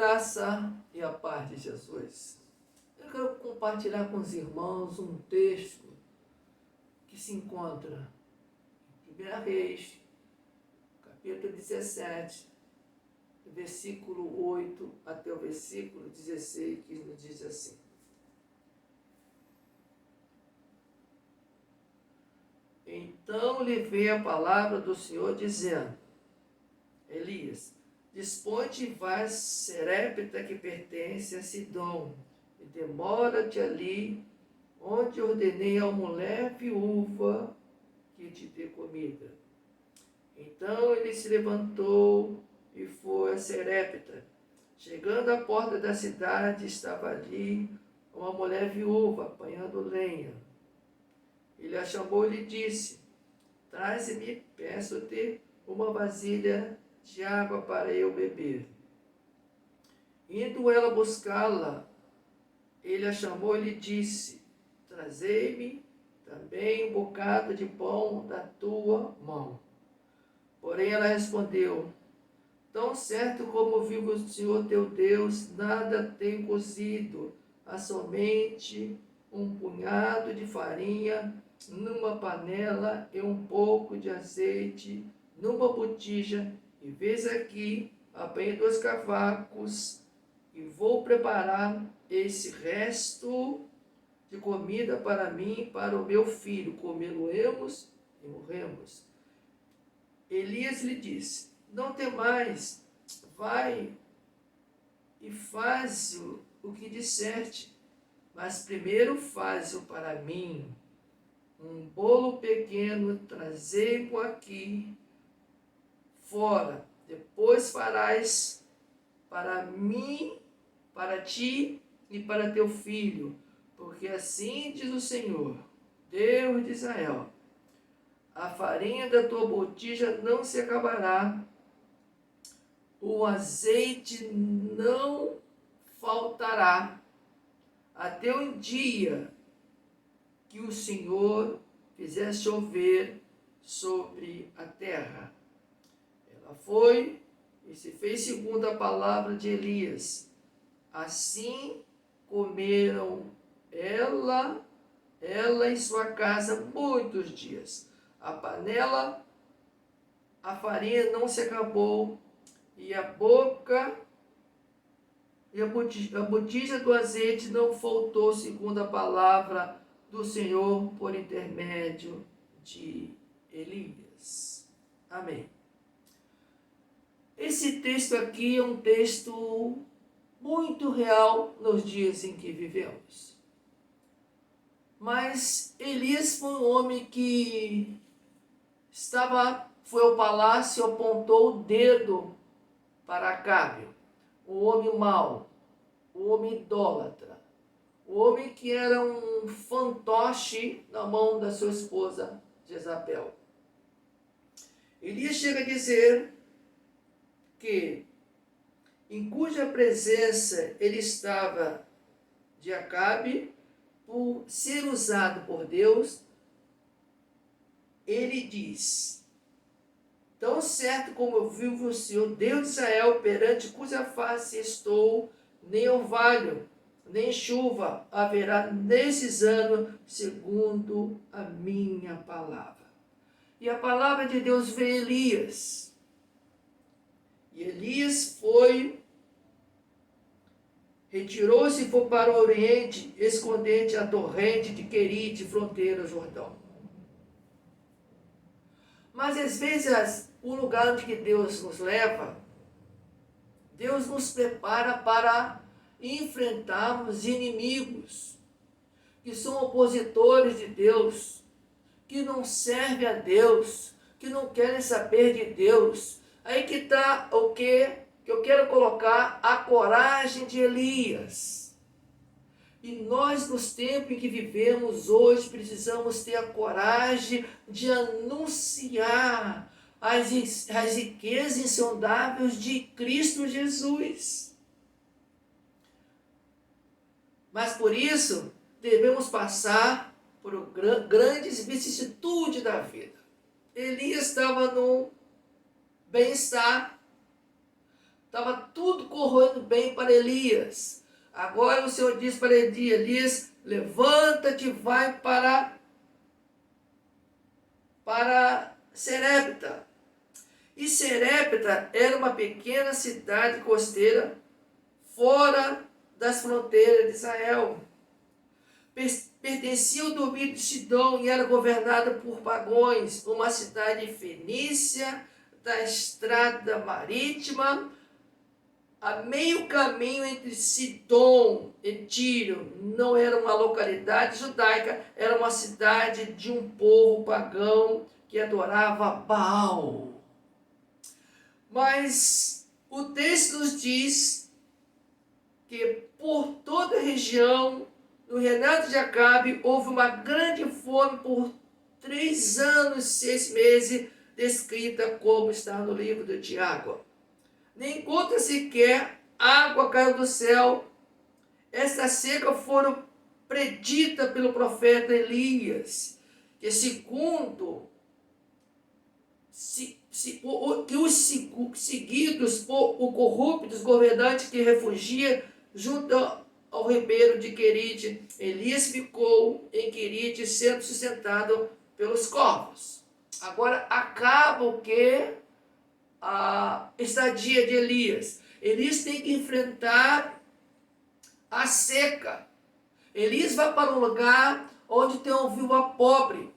graça e a paz de Jesus. Eu quero compartilhar com os irmãos um texto que se encontra em 1 Reis, capítulo 17, versículo 8 até o versículo 16, que nos diz assim. Então lhe veio a palavra do Senhor dizendo: Elias, dispõe-te e vai a Sarepta, que pertence a Sidom, e demora-te ali, onde ordenei à mulher viúva que te dê comida. Então ele se levantou e foi a Sarepta. Chegando à porta da cidade, estava ali uma mulher viúva apanhando lenha. Ele a chamou e lhe disse: Traze-me, peço-te, uma vasilha de água para eu beber. Indo ela buscá-la, ele a chamou e lhe disse: Trazei-me também um bocado de pão da tua mão. Porém ela respondeu: Tão certo como vive o Senhor teu Deus, nada tem cozido, há somente um punhado de farinha numa panela e um pouco de azeite numa botija, e vês aqui, apanhei 2 cavacos e vou preparar esse resto de comida para mim e para o meu filho. Comê-lo-emos e morremos. Elias lhe disse: Não temais, vai e faz o que disseste, mas primeiro faz-o para mim. Um bolo pequeno, trazei-mo aqui fora. Depois farás para mim, para ti e para teu filho, porque assim diz o Senhor, Deus de Israel: a farinha da tua botija não se acabará, o azeite não faltará, até um dia que o Senhor fizer chover sobre a terra. Ela foi e se fez segundo a palavra de Elias. Assim comeram ela em sua casa muitos dias. A panela, a farinha não se acabou, e a botija do azeite não faltou, segundo a palavra do Senhor por intermédio de Elias. Amém. Esse texto aqui é um texto muito real nos dias em que vivemos. Mas Elias foi um homem que foi ao palácio e apontou o dedo para Acabe, o homem mau, o homem idólatra, o homem que era um fantoche na mão da sua esposa Jezabel. Elias chega a dizer que, em cuja presença ele estava de Acabe, por ser usado por Deus, ele diz: Tão certo como eu vivo o Senhor, Deus de Israel, perante cuja face estou, nem orvalho, nem chuva haverá nesses anos, segundo a minha palavra. E a palavra de Deus veio a Elias. E Elias retirou-se e foi para o oriente, escondente a torrente de Querite, fronteira ao Jordão. Mas às vezes o lugar onde que Deus nos leva, Deus nos prepara para enfrentarmos inimigos que são opositores de Deus, que não servem a Deus, que não querem saber de Deus. Aí que está o que eu quero colocar: a coragem de Elias. E nós, nos tempos em que vivemos hoje, precisamos ter a coragem de anunciar as riquezas insondáveis de Cristo Jesus. Mas por isso, devemos passar por grandes vicissitudes da vida. Elias estava num bem-estar, estava tudo correndo bem para Elias. Agora o Senhor diz para Elias, levanta-te e vai para Serepta. E Serepta era uma pequena cidade costeira fora das fronteiras de Israel. Pertencia ao domínio de Sidom e era governada por Pagões, uma cidade fenícia da estrada marítima, a meio caminho entre Sidom e Tiro. Não era uma localidade judaica, era uma cidade de um povo pagão que adorava Baal. Mas o texto nos diz que por toda a região, no reinado de Acabe, houve uma grande fome por 3 anos e 6 meses, descrita como está no livro de Tiago. Nem conta sequer água caiu do céu. Esta seca foram predita pelo profeta Elias, que segundo que os seguidos por o corruptos governantes que refugia junto ao ribeiro de Querite, Elias ficou em Querite sendo sustentado pelos corvos. Agora acaba o que? A estadia de Elias. Elias tem que enfrentar a seca. Elias vai para um lugar onde tem uma viúva pobre.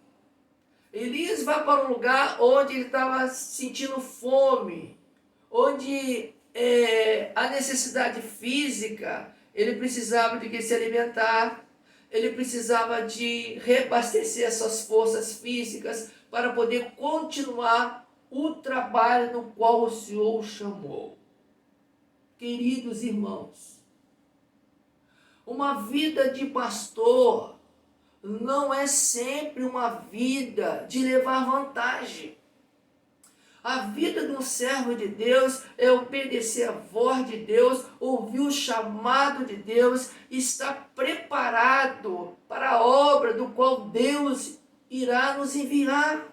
Elias vai para um lugar onde ele estava sentindo fome, onde a necessidade física, ele precisava de se alimentar, ele precisava de reabastecer as suas forças físicas para poder continuar o trabalho no qual o Senhor o chamou. Queridos irmãos, uma vida de pastor não é sempre uma vida de levar vantagem. A vida de um servo de Deus é obedecer a voz de Deus, ouvir o chamado de Deus, estar preparado para a obra do qual Deus irá nos enviar.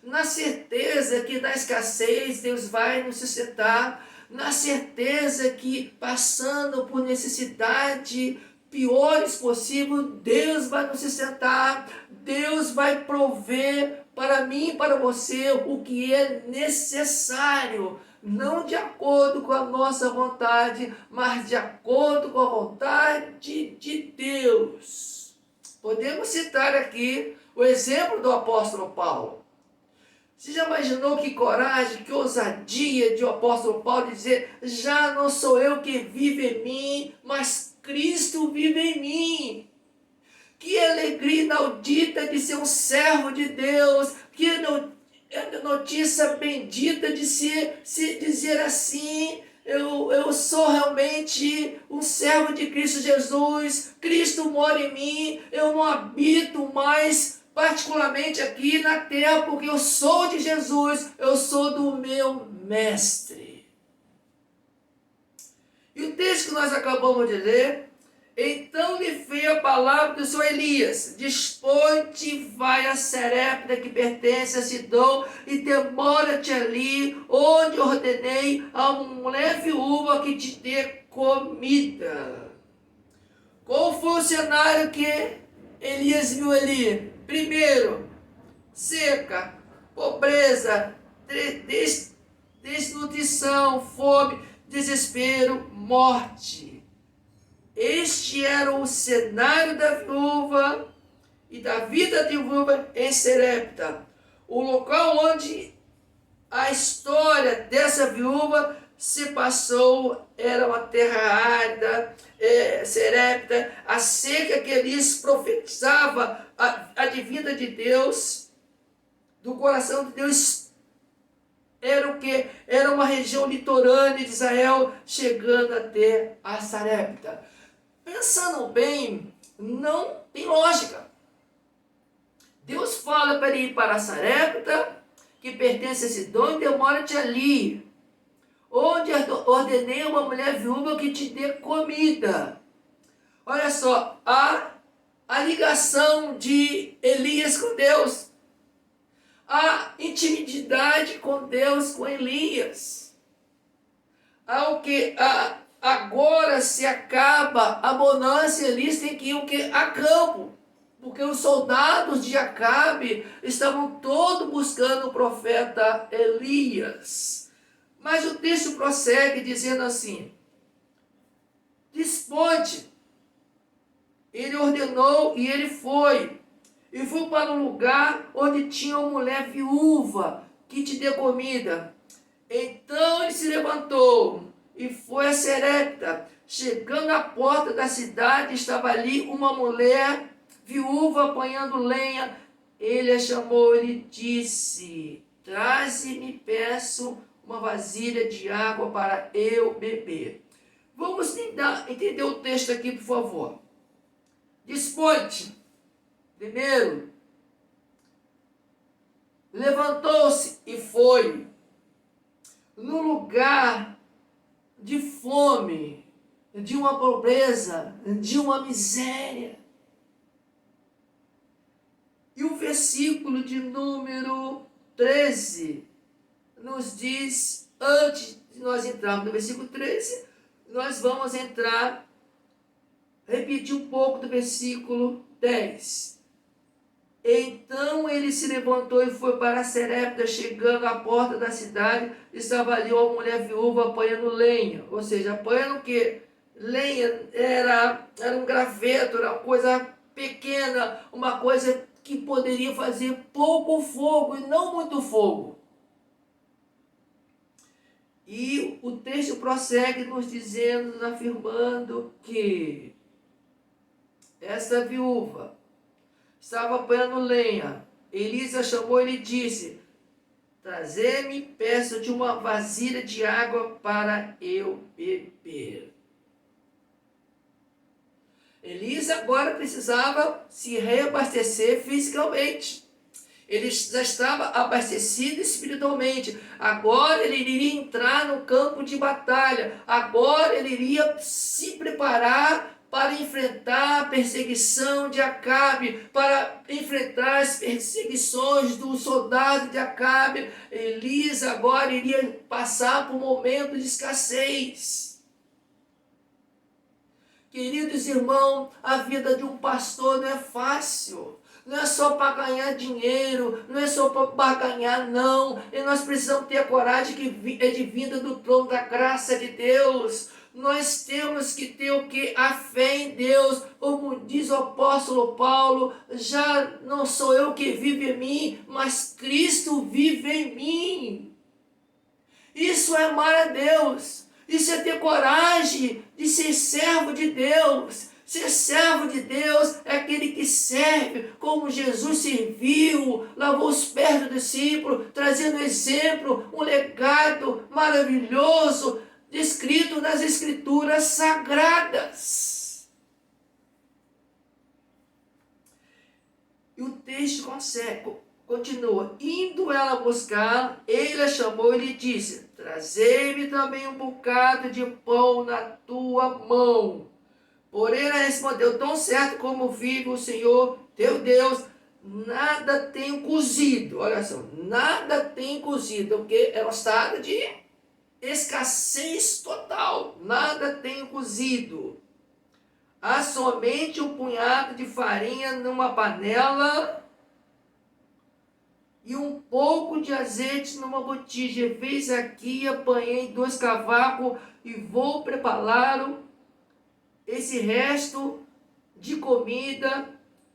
Na certeza que na escassez Deus vai nos sustentar, na certeza que passando por necessidade piores possível, Deus vai nos sustentar, Deus vai prover para mim e para você o que é necessário, não de acordo com a nossa vontade, mas de acordo com a vontade de Deus. Podemos citar aqui o exemplo do apóstolo Paulo. Você já imaginou que coragem, que ousadia de o apóstolo Paulo dizer: já não sou eu que vivo em mim, mas Cristo vive em mim. Que alegria inaudita de ser um servo de Deus. Que notícia bendita de se dizer assim: eu sou realmente um servo de Cristo Jesus. Cristo mora em mim. Eu não habito mais particularmente aqui na terra, porque eu sou de Jesus. Eu sou do meu mestre. E o texto que nós acabamos de ler: então lhe veio a palavra do Senhor Elias: dispõe-te e vai a Serepta, que pertence a Sidom, e demora-te ali, onde ordenei a uma mulher viúva que te dê comida. Qual foi o cenário que Elias viu ali? Primeiro, seca, pobreza, desnutrição, fome, desespero, morte. Este era o cenário da viúva e da vida de viúva em Serepta. O local onde a história dessa viúva se passou era uma terra árida, Serepta. A seca que Elias profetizava, a divina de Deus, do coração de Deus, era o que? Era uma região litorânea de Israel, chegando até a Serepta. Pensando bem, não tem lógica. Deus fala para ele ir para Serepta, que pertence a Sidom, e demora-te ali, onde ordenei a uma mulher viúva que te dê comida. Olha só, a ligação de Elias com Deus, a intimidade com Deus, com Elias. ao que agora se acaba a bonança, eles têm que ir o que? A campo. Porque os soldados de Acabe estavam todos buscando o profeta Elias. Mas o texto prossegue dizendo assim: desponte. Ele ordenou e ele foi. E foi para um lugar onde tinha uma mulher viúva que te dê comida. Então ele se levantou e foi a Serepta. Chegando à porta da cidade, estava ali uma mulher viúva apanhando lenha. Ele a chamou e lhe disse: traze-me, peço, uma vasilha de água para eu beber. Vamos tentar entender o texto aqui, por favor. Dispõe-te. Primeiro, levantou-se e foi. No lugar de fome, de uma pobreza, de uma miséria. E o versículo de número 13 nos diz, antes de nós entrarmos no versículo 13, nós vamos entrar, repetir um pouco do versículo 10. Então ele se levantou e foi para Serepta. Chegando à porta da cidade, estava ali uma mulher viúva apanhando lenha. Ou seja, apanhando o quê? Lenha era um graveto, era uma coisa pequena, uma coisa que poderia fazer pouco fogo e não muito fogo. E o texto prossegue nos dizendo, nos afirmando que esta viúva estava apanhando lenha. Elisa chamou e lhe disse: trazer-me, peço-te uma vasilha de água para eu beber. Elisa agora precisava se reabastecer fisicamente. Ele já estava abastecido espiritualmente. Agora ele iria entrar no campo de batalha. Agora ele iria se preparar para enfrentar a perseguição de Acabe, para enfrentar as perseguições dos soldados de Acabe. Elisa agora iria passar por um momento de escassez. Queridos irmãos, a vida de um pastor não é fácil. Não é só para ganhar dinheiro, não é só para barganhar, não. E nós precisamos ter a coragem que é de vinda do trono da graça de Deus. Nós temos que ter o que? A fé em Deus. Como diz o apóstolo Paulo, já não sou eu que vive em mim, mas Cristo vive em mim. Isso é amar a Deus. Isso é ter coragem de ser servo de Deus. Ser servo de Deus é aquele que serve como Jesus serviu, lavou os pés do discípulo, trazendo exemplo, um legado maravilhoso, descrito nas Escrituras Sagradas. E o texto continua. Indo ela buscar, ele a chamou e lhe disse: trazei-me também um bocado de pão na tua mão. Porém ela respondeu: tão certo como vive o Senhor teu Deus, nada tenho cozido. Olha só, nada tenho cozido, porque é um estado de escassez total. Nada tenho cozido. Há somente um punhado de farinha numa panela e um pouco de azeite numa botija. Fiz aqui, apanhei 2 cavacos e vou prepará-lo, esse resto de comida,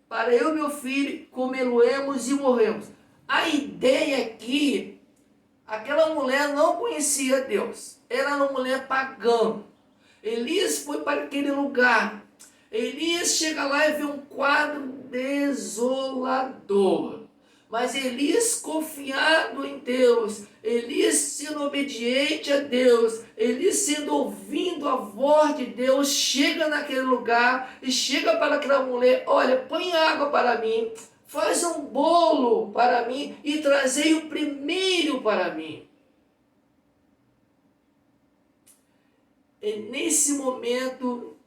para eu e meu filho comê-lo-emos e morremos. A ideia aqui, aquela mulher não conhecia Deus. Era uma mulher pagã. Elias foi para aquele lugar. Elias chega lá e vê um quadro desolador. Mas Elias confiado em Deus, Elias sendo obediente a Deus, Elias sendo ouvindo a voz de Deus, chega naquele lugar e chega para aquela mulher: olha, põe água para mim, faz um bolo para mim e trazei o primeiro para mim. É nesse momento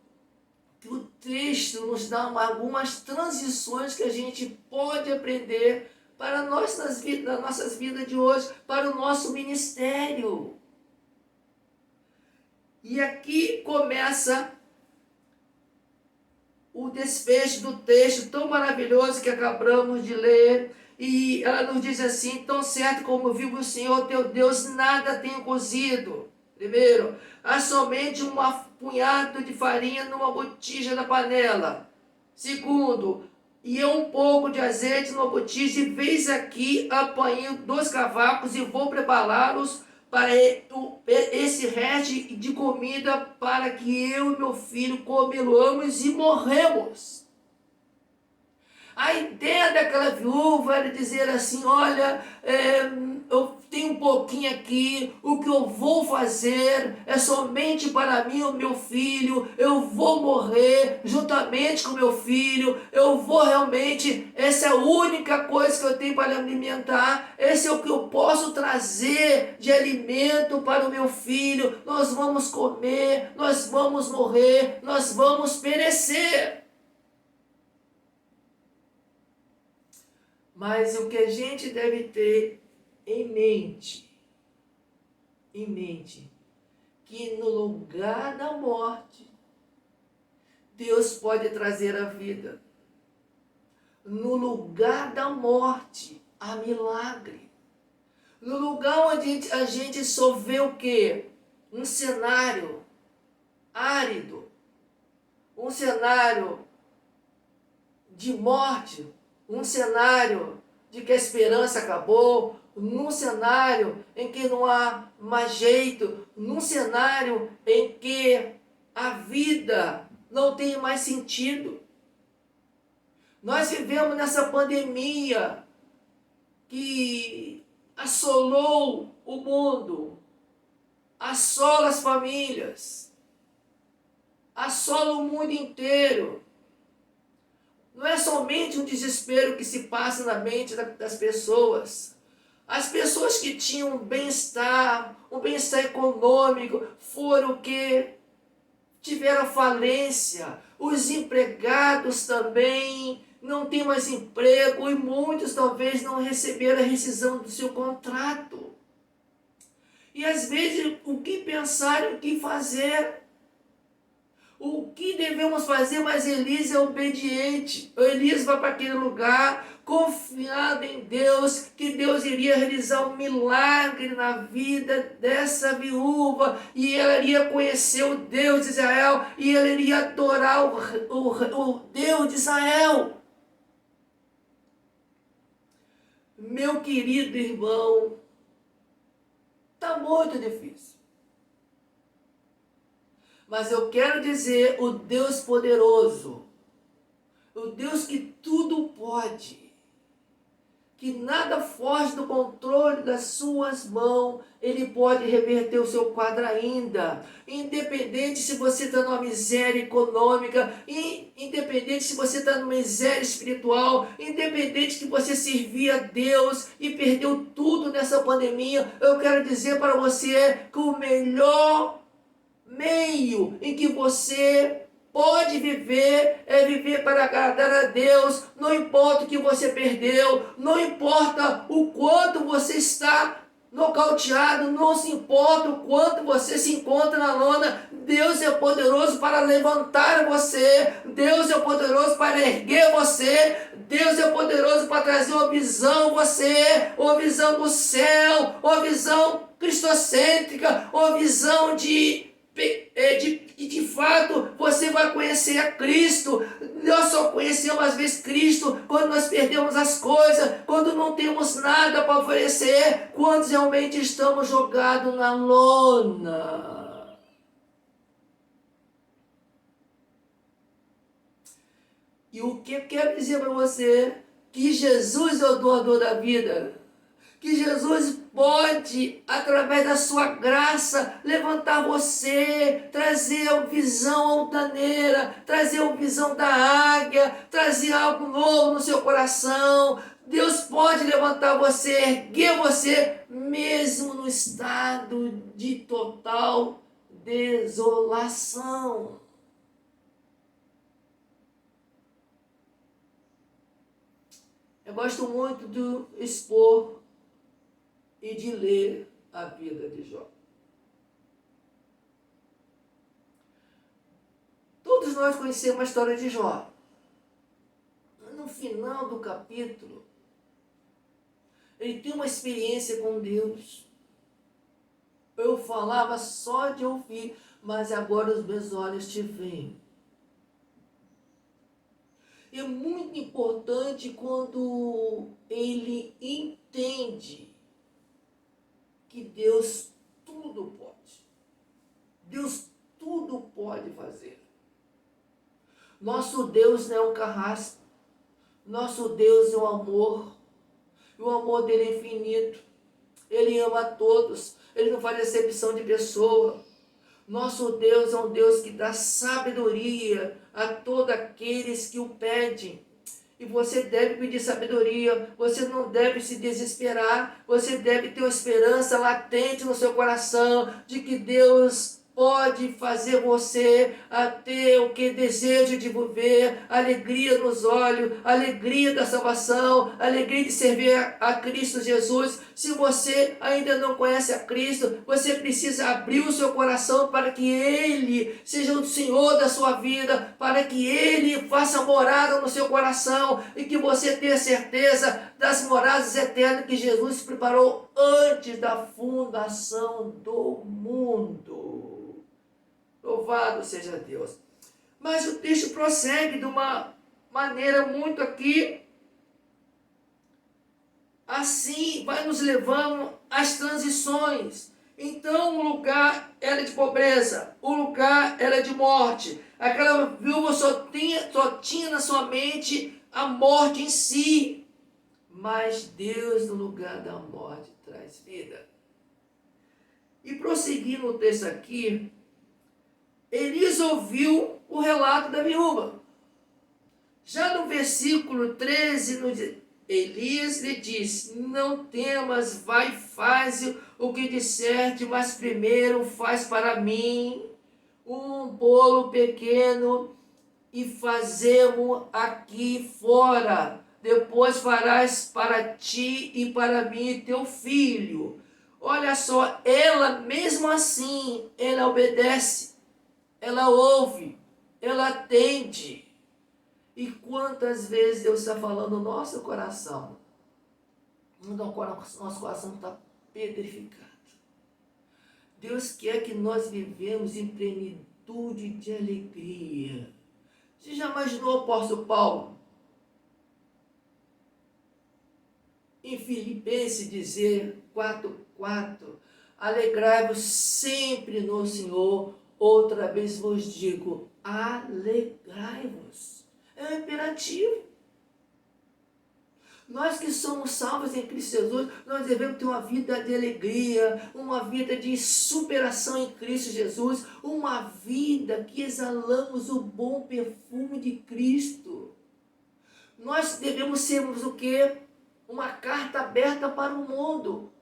que o texto nos dá algumas transições que a gente pode aprender para nós nas nossas vidas de hoje, para o nosso ministério. E aqui começa o desfecho do texto tão maravilhoso que acabamos de ler. E ela nos diz assim: tão certo como vive o Senhor teu Deus, nada tenho cozido. Primeiro, há somente um punhado de farinha numa botija da panela. Segundo, e um pouco de azeite numa botija, e veis aqui apanho 2 cavacos e vou prepará-los para esse resto de comida, para que eu e meu filho comê-los e morremos. A ideia daquela viúva era dizer assim: olha, eu tenho um pouquinho aqui, o que eu vou fazer é somente para mim e o meu filho, eu vou morrer juntamente com meu filho, eu vou realmente, essa é a única coisa que eu tenho para alimentar, esse é o que eu posso trazer de alimento para o meu filho, nós vamos comer, nós vamos morrer, nós vamos perecer. Mas o que a gente deve ter em mente, que no lugar da morte, Deus pode trazer a vida. No lugar da morte, há milagre. No lugar onde a gente só vê o quê? Um cenário árido, um cenário de morte, um cenário de que a esperança acabou, num cenário em que não há mais jeito, num cenário em que a vida não tem mais sentido. Nós vivemos nessa pandemia que assolou o mundo, assola as famílias, assola o mundo inteiro. Não é somente um desespero que se passa na mente das pessoas. As pessoas que tinham um bem-estar econômico, foram que tiveram falência. Os empregados também não têm mais emprego e muitos talvez não receberam a rescisão do seu contrato. E às vezes o que pensar, o que fazer? O que devemos fazer? Mas Elias é obediente. Elias vai para aquele lugar, confiado em Deus, que Deus iria realizar um milagre na vida dessa viúva, e ela iria conhecer o Deus de Israel, e ela iria adorar o Deus de Israel. Meu querido irmão, está muito difícil. Mas eu quero dizer, o Deus poderoso, o Deus que tudo pode, que nada foge do controle das suas mãos, Ele pode reverter o seu quadro ainda. Independente se você está numa miséria econômica, independente se você está numa miséria espiritual, independente que você servia a Deus e perdeu tudo nessa pandemia, eu quero dizer para você que o melhor meio em que você pode viver é viver para agradar a Deus. Não importa o que você perdeu, não importa o quanto você está nocauteado, não se importa o quanto você se encontra na lona, Deus é poderoso para levantar você, Deus é poderoso para erguer você, Deus é poderoso para trazer uma visão a você, uma visão do céu, uma visão cristocêntrica, uma visão de fato você vai conhecer a Cristo. Nós só conhecemos às vezes Cristo quando nós perdemos as coisas, quando não temos nada para oferecer, quando realmente estamos jogados na lona. E o que eu quero dizer para você? Que Jesus é o doador da vida. Que Jesus pode, através da sua graça, levantar você, trazer a visão altaneira, trazer a visão da águia, trazer algo novo no seu coração. Deus pode levantar você, erguer você, mesmo no estado de total desolação. Eu gosto muito de expor e de ler a vida de Jó. Todos nós conhecemos a história de Jó. No final do capítulo, ele tem uma experiência com Deus. Eu falava só de ouvir, mas agora os meus olhos te veem. É muito importante quando ele entende que Deus tudo pode. Deus tudo pode fazer. Nosso Deus não é um carrasco. Nosso Deus é um amor. E o amor dele é infinito. Ele ama a todos. Ele não faz acepção de pessoa. Nosso Deus é um Deus que dá sabedoria a todos aqueles que o pedem. E você deve pedir sabedoria, você não deve se desesperar, você deve ter uma esperança latente no seu coração de que Deus pode fazer você a ter o que deseja de viver, alegria nos olhos, alegria da salvação, alegria de servir a Cristo Jesus. Se você ainda não conhece a Cristo, você precisa abrir o seu coração para que Ele seja o Senhor da sua vida, para que Ele faça morada no seu coração e que você tenha certeza das moradas eternas que Jesus preparou antes da fundação do mundo. Louvado seja Deus. Mas o texto prossegue de uma maneira muito aqui, assim, vai nos levando às transições. Então o lugar era de pobreza, o lugar era de morte. Aquela viúva só tinha na sua mente a morte em si. Mas Deus, no lugar da morte, traz vida. E prosseguindo o texto aqui, Elias ouviu o relato da viúva. Já no versículo 13, Elias lhe disse: não temas, vai e faz o que disserte, mas primeiro faz para mim um bolo pequeno e fazemos aqui fora. Depois farás para ti e para mim teu filho. Olha só, ela mesmo assim, ela obedece. Ela ouve, ela atende. E quantas vezes Deus está falando no nosso coração? Nosso coração está pedrificado. Deus quer que nós vivemos em plenitude de alegria. Você já imaginou o apóstolo Paulo em Filipenses dizer 4:4: alegrai-vos sempre no Senhor. Outra vez vos digo, alegrai-vos. É um imperativo. Nós que somos salvos em Cristo Jesus, nós devemos ter uma vida de alegria, uma vida de superação em Cristo Jesus, uma vida que exalamos o bom perfume de Cristo. Nós devemos sermos o quê? Uma carta aberta para o mundo.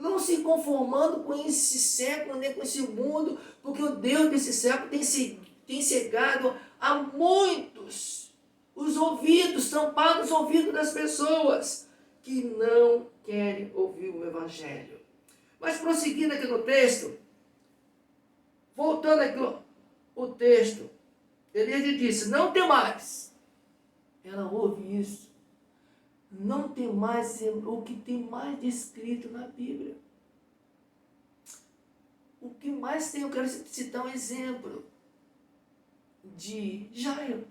Não se conformando com esse século, nem com esse mundo, porque o Deus desse século tem cegado a muitos os ouvidos, tampado os ouvidos das pessoas que não querem ouvir o Evangelho. Mas prosseguindo aqui no texto, voltando aqui o texto, ele disse: não tem mais. Ela ouve isso. Não tem mais o que tem mais descrito na Bíblia. O que mais tem, eu quero citar um exemplo de Jairo.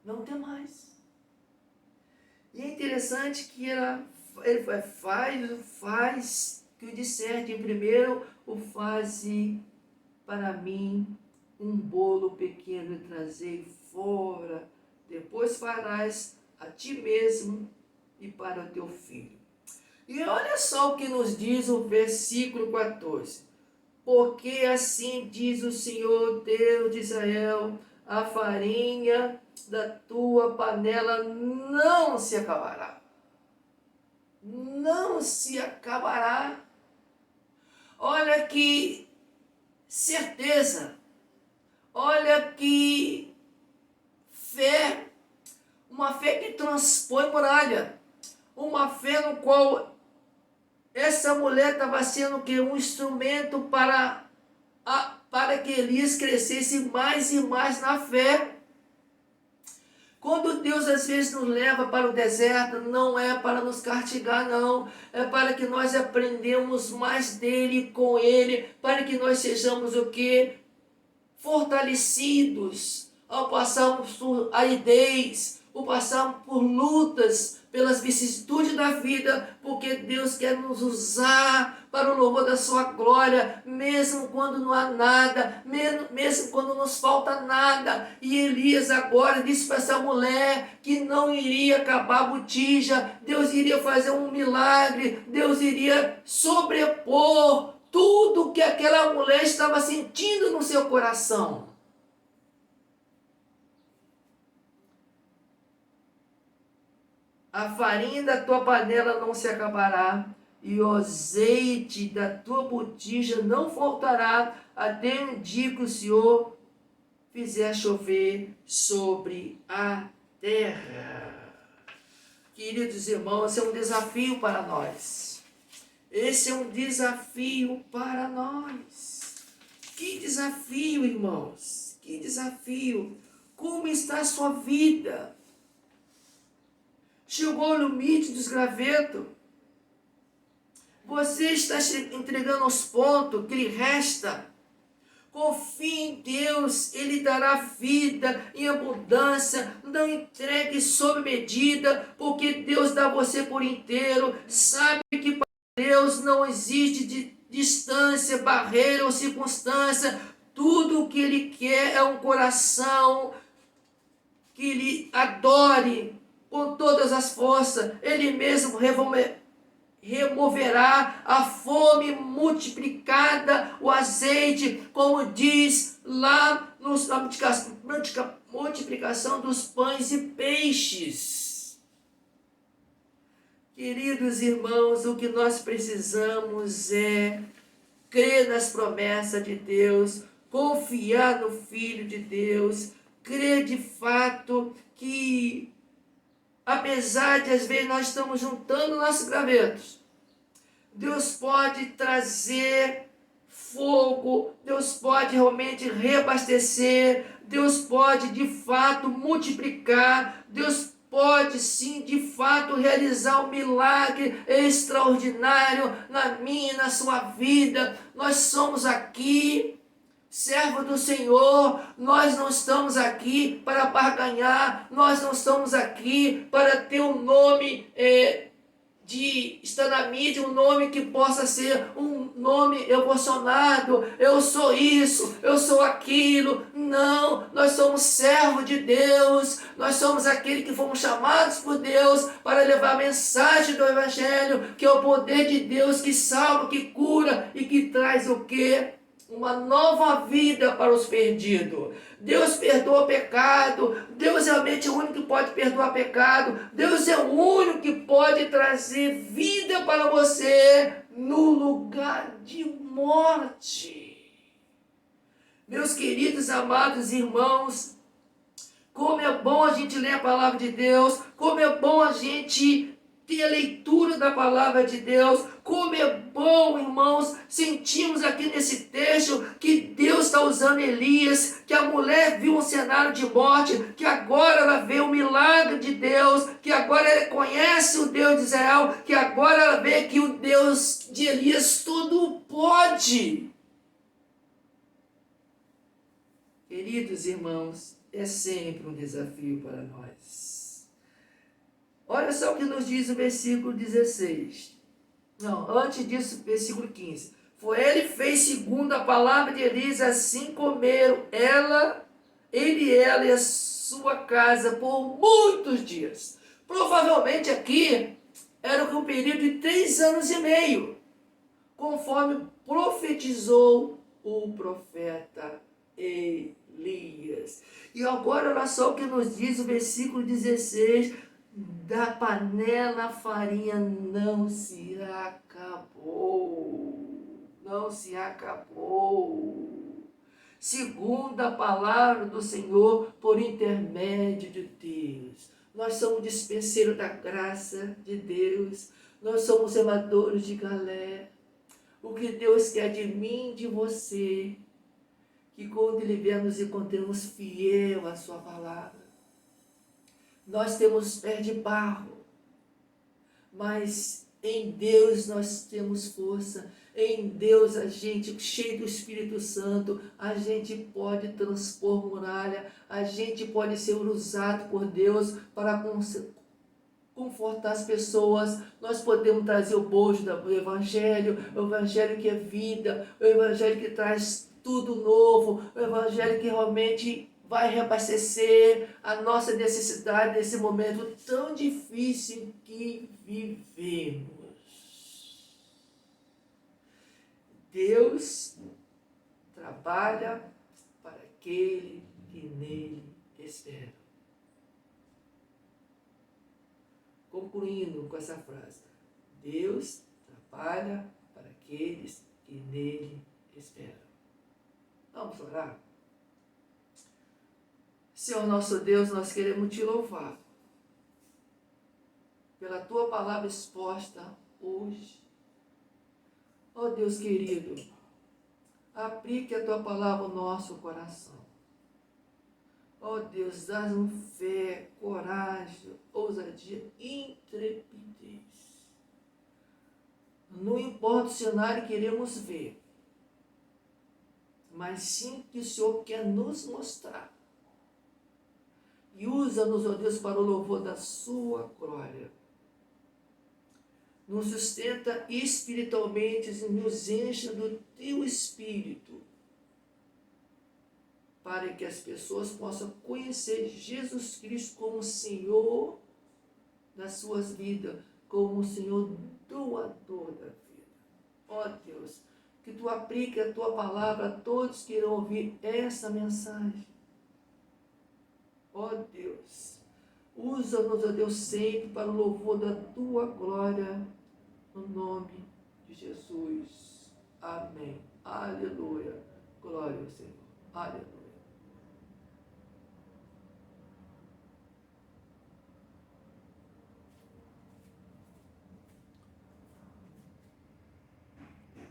Não tem mais. E é interessante que ele faz que o disserte. Em primeiro, o faze para mim um bolo pequeno e trazei fora. Depois farás a ti mesmo e para o teu filho. E olha só o que nos diz o versículo 14. Porque assim diz o Senhor Deus de Israel: a farinha da tua panela não se acabará. Não se acabará. Olha que certeza. Olha que fé. Uma fé que transpõe muralha. Uma fé no qual essa mulher estava sendo que um instrumento para para que Elias crescesse mais e mais na fé. Quando Deus às vezes nos leva para o deserto, não é para nos castigar, não. É para que nós aprendamos mais dele, com ele, para que nós sejamos o quê? Fortalecidos ao passarmos por aridez, por passarmos por lutas, pelas vicissitudes da vida, porque Deus quer nos usar para o louvor da sua glória, mesmo quando não há nada, mesmo quando nos falta nada. E Elias agora disse para essa mulher que não iria acabar a botija, Deus iria fazer um milagre, Deus iria sobrepor tudo que aquela mulher estava sentindo no seu coração. A farinha da tua panela não se acabará, e o azeite da tua botija não faltará, até um dia que o Senhor fizer chover sobre a terra. Queridos irmãos, esse é um desafio para nós. Esse é um desafio para nós. Que desafio, irmãos! Que desafio! Como está a sua vida? Chegou no limite dos gravetos? Você está entregando os pontos que lhe resta? Confie em Deus, Ele dará vida em abundância. Não entregue sob medida, porque Deus dá você por inteiro. Sabe que para Deus não existe distância, barreira ou circunstância. Tudo o que Ele quer é um coração que lhe adore com todas as forças. Ele mesmo removerá a fome multiplicada, o azeite, como diz lá na multiplicação dos pães e peixes. Queridos irmãos, o que nós precisamos é crer nas promessas de Deus, confiar no Filho de Deus, crer de fato que, apesar de às vezes nós estamos juntando nossos gravetos, Deus pode trazer fogo, Deus pode realmente reabastecer, Deus pode de fato multiplicar, Deus pode sim de fato realizar um milagre extraordinário na minha e na sua vida. Nós somos aqui servo do Senhor, nós não estamos aqui para barganhar, nós não estamos aqui para ter um nome de estar na mídia, um nome que possa ser um nome emocionado, eu sou isso, eu sou aquilo. Não, nós somos servos de Deus, nós somos aqueles que fomos chamados por Deus para levar a mensagem do Evangelho, que é o poder de Deus que salva, que cura e que traz o quê? Uma nova vida para os perdidos. Deus perdoa o pecado. Deus é realmente o único que pode perdoar pecado. Deus é o único que pode trazer vida para você no lugar de morte. Meus queridos, amados irmãos, como é bom a gente ler a palavra de Deus, como é bom a gente ter a leitura da palavra de Deus. Como é bom, irmãos, sentimos aqui nesse texto que Deus está usando Elias, que a mulher viu um cenário de morte, que agora ela vê o milagre de Deus, que agora ela conhece o Deus de Israel, que agora ela vê que o Deus de Elias tudo pode. Queridos irmãos, é sempre um desafio para nós. Olha só o que nos diz o versículo 16. Não, antes disso, versículo 15. Foi ele fez segundo a palavra de Elias, assim comeram ele e ela e a sua casa por muitos dias. Provavelmente aqui era um período de 3 anos e meio, conforme profetizou o profeta Elias. E agora olha só o que nos diz o versículo 16. Da panela a farinha não se acabou. Não se acabou. Segundo a palavra do Senhor, por intermédio de Deus. Nós somos dispenseiros da graça de Deus. Nós somos amadores de galé. O que Deus quer de mim e de você que quando Ele vier nos encontremos fiel à sua palavra. Nós temos pé de barro, mas em Deus nós temos força. Em Deus a gente, cheio do Espírito Santo, a gente pode transpor muralha, a gente pode ser usado por Deus para confortar as pessoas. Nós podemos trazer o bojo do Evangelho, o Evangelho que é vida, o Evangelho que traz tudo novo, o Evangelho que realmente vai reabastecer a nossa necessidade nesse momento tão difícil que vivemos. Deus trabalha para aquele que nele espera. Concluindo com essa frase, Deus trabalha para aqueles que nele esperam. Vamos orar? Senhor nosso Deus, nós queremos te louvar pela tua palavra exposta hoje. Ó Deus querido, aplique a tua palavra no nosso coração. Ó Deus, dá-nos fé, coragem, ousadia, intrepidez. Não importa o cenário que queremos ver, mas sim que o Senhor quer nos mostrar. E usa-nos, ó Deus, para o louvor da sua glória. Nos sustenta espiritualmente e nos encha do teu Espírito, para que as pessoas possam conhecer Jesus Cristo como Senhor das suas vidas, como o Senhor doador da vida. Ó Deus, que tu aplique a tua palavra a todos que irão ouvir essa mensagem. Ó Deus, usa-nos, ó Deus, sempre para o louvor da tua glória, no nome de Jesus. Amém. Aleluia. Glória ao Senhor. Aleluia.